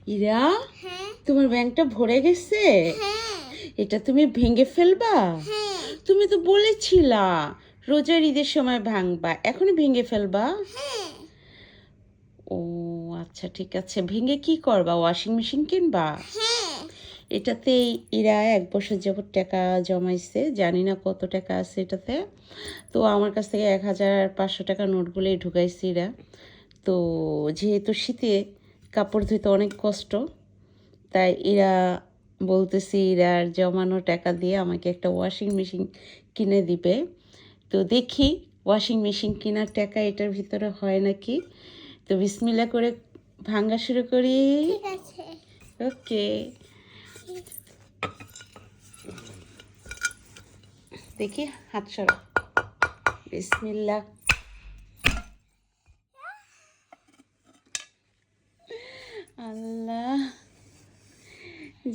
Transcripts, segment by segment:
ইরা, তোমার ব্যাংকটা ভরে গেছে? এটা তুমি ভেঙে ফেলবা? তুমি তো বলেছিলা রোজার ঈদের সময় ভাঙবা, এখনই ভেঙে ফেলবা? ও আচ্ছা, ঠিক আছে। ভেঙে কি করবা? ওয়াশিং মেশিন কিনবা? এটাতে ইরা 1 বছর যাবত টাকা জমাইছে, জানি না কত টাকা আছে এটাতে। তো আমার কাছ থেকে 1500 টাকা নোটগুলোই ঢুকাইছি ইরা। তো যেহেতু শীতে কাপড় ধুতে অনেক কষ্ট, তাই এরা বলতেছি এরার জমানো টাকা দিয়ে আমাকে একটা ওয়াশিং মেশিন কিনে দিবে। তো দেখি ওয়াশিং মেশিন কেনার টাকা এটার ভিতরে হয় নাকি। তো বিসমিল্লাহ করে ভাঙা শুরু করি। ঠিক আছে। ওকে, দেখি হাত সরা। বিসমিল্লাহ। আল্লাহ,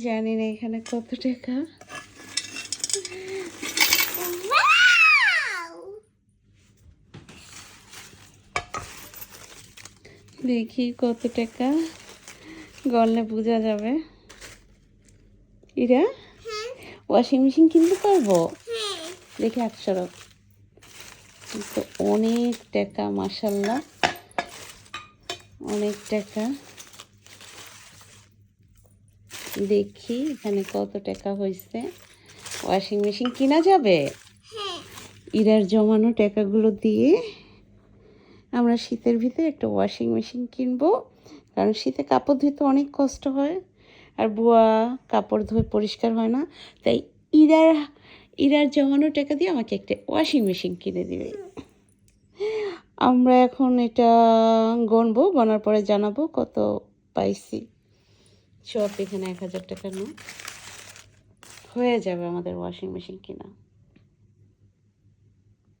জানি না এখানে কত টাকা। ওয়াও! দেখি কত টাকা, গড়লে বোঝা যাবে। ইরা, ওয়াশিং মেশিন কিনতে পারবো? দেখি হাত সরা। তো অনেক টাকা, মাশাল্লাহ, অনেক টাকা। দেখি এখানে কত টাকা হয়েছে। ওয়াশিং মেশিন কিনা যাবে? ইরার জমানো টাকাগুলো দিয়ে আমরা শীতের ভিতরে একটা ওয়াশিং মেশিন কিনবো, কারণ শীতে কাপড় ধুতে অনেক কষ্ট হয়, আর বুয়া কাপড় ধুয়ে পরিষ্কার হয় না। তাই ইরার ইরার জমানো টাকা দিয়ে আমাকে একটা ওয়াশিং মেশিন কিনে দিবে। আমরা এখন এটা গণবো, গণার পরে জানাবো কত পাইছি। সব এখানে 1000 টাকা নোট হয়ে যাবে আমাদের ওয়াশিং মেশিন কিনা।